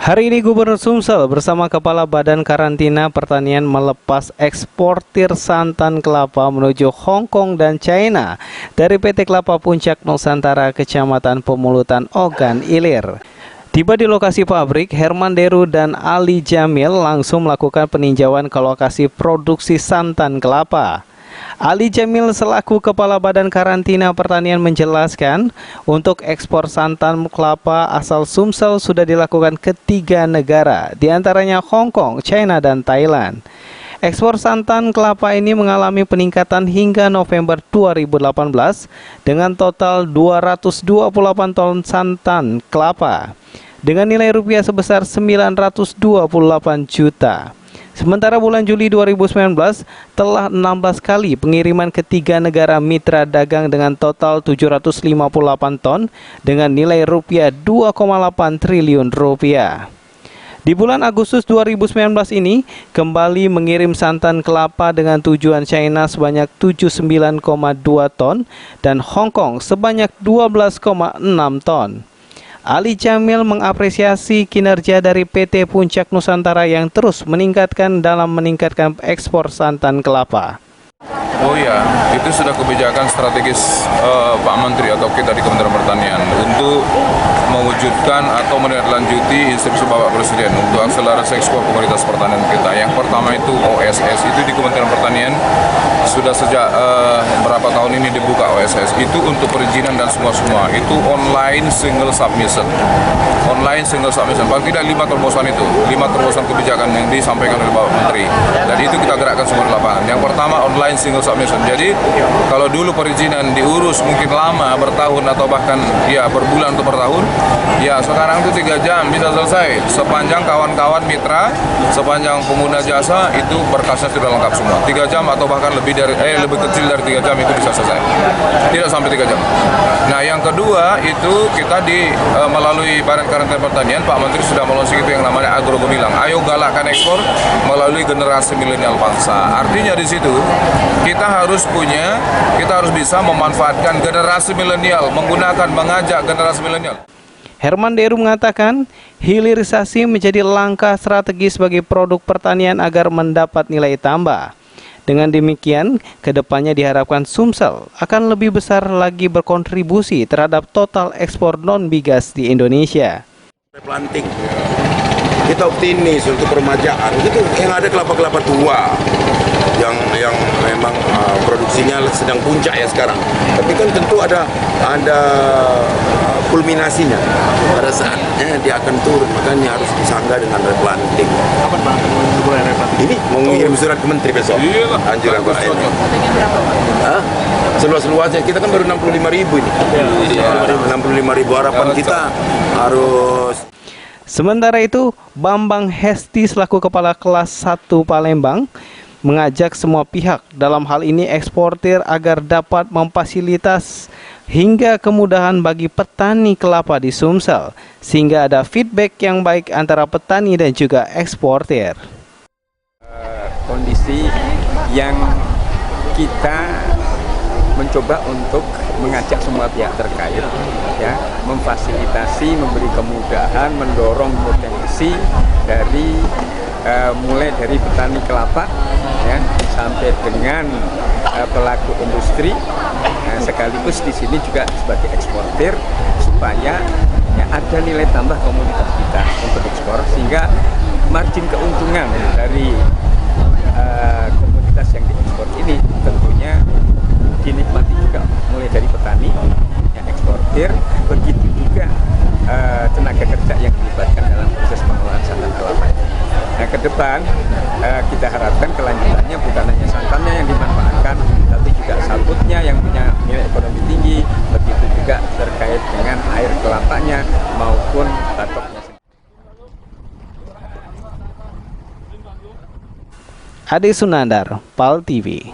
Hari ini Gubernur Sumsel bersama Kepala Badan Karantina Pertanian melepas eksportir santan kelapa menuju Hong Kong dan China dari PT Kelapa Puncak Nusantara Kecamatan Pemulutan Ogan Ilir. Tiba di lokasi pabrik, Herman Deru dan Ali Jamil langsung melakukan peninjauan ke lokasi produksi santan kelapa. Ali Jamil selaku Kepala Badan Karantina Pertanian menjelaskan, untuk ekspor santan kelapa asal Sumsel sudah dilakukan ke 3 negara, diantaranya Hong Kong, China, dan Thailand. Ekspor santan kelapa ini mengalami peningkatan hingga November 2018 dengan total 228 ton santan kelapa dengan nilai rupiah sebesar 928 juta. Sementara bulan Juli 2019 telah 16 kali pengiriman ke 3 negara mitra dagang dengan total 758 ton dengan nilai rupiah 2,8 triliun rupiah. Di bulan Agustus 2019 ini kembali mengirim santan kelapa dengan tujuan China sebanyak 79,2 ton dan Hong Kong sebanyak 12,6 ton. Ali Jamil mengapresiasi kinerja dari PT Puncak Nusantara yang terus meningkatkan ekspor santan kelapa. Oh ya, itu sudah kebijakan strategis Pak Menteri atau kita di Kementerian Pertanian untuk mewujudkan atau menindaklanjuti instruksi Bapak Presiden untuk akselerasi ekspor komoditas pertanian kita. Yang pertama itu OSS, itu di Kementerian Pertanian sudah sejak berapa tahun ini dibuka OSS. Itu untuk perizinan dan semua itu online single submission. Online single submission. Paling tidak 5 terobosan itu, 5 terobosan kebijakan yang disampaikan oleh Bapak Menteri. Dan itu kita gerakkan semua di lapangan. Yang pertama online single submission. Jadi kalau dulu perizinan diurus mungkin lama, bertahun atau bahkan ya berbulan atau bertahun, ya sekarang itu 3 jam bisa selesai. Sepanjang kawan-kawan mitra, sepanjang pengguna jasa itu berkasnya sudah lengkap semua. 3 jam atau bahkan lebih kecil dari 3 jam itu bisa selesai. Tidak sampai 3 jam. Nah, yang kedua itu kita melalui Badan Karantina Pertanian, Pak Menteri sudah meluncurkan itu yang namanya Agro Gemilang. Ayo galakkan ekspor melalui generasi milenial bangsa. Artinya di situ kita harus bisa memanfaatkan generasi milenial, mengajak generasi milenial. Herman Deru mengatakan, hilirisasi menjadi langkah strategis bagi produk pertanian agar mendapat nilai tambah. Dengan demikian, kedepannya diharapkan Sumsel akan lebih besar lagi berkontribusi terhadap total ekspor non-migas di Indonesia. Planting, kita optimis untuk peremajaan. Itu yang ada kelapa-kelapa tua yang memang produksinya sedang puncak ya sekarang. Tapi kan tentu ada kulminasinya pada saatnya dia akan turun, makanya harus disangga dengan replanting. Kapan Bang mulai replanting? Ini mau ngirim surat ke Menteri besok. Anjuran Pak ini. Seluas-luasnya kita kan baru 65.000 ini. 65.000 harapan kita harus. Sementara itu, Bambang Hesti selaku Kepala Kelas 1 Palembang mengajak semua pihak, dalam hal ini eksportir, agar dapat memfasilitas hingga kemudahan bagi petani kelapa di Sumsel, sehingga ada feedback yang baik antara petani dan juga eksportir. Kondisi yang kita mencoba untuk mengajak semua pihak terkait, ya, memfasilitasi, memberi kemudahan, mendorong potensi dari mulai dari petani kelapa, ya, sampai dengan pelaku industri, sekaligus di sini juga sebagai eksportir, supaya ya, ada nilai tambah komoditas kita untuk ekspor, sehingga margin keuntungan dari komoditas yang diekspor ini tentunya dinikmati juga mulai dari petani, yang eksportir, begitu juga tenaga kerja yang dilibatkan dalam proses pengelolaan santan kelapa. Nah, ke depan kita harapkan kelanjutannya bukan hanya santannya yang dimanfaatkan, tapi juga sabutnya yang punya nilai ekonomi tinggi, begitu juga terkait dengan air kelapanya maupun batoknya. Ade Sunandar, PAL TV.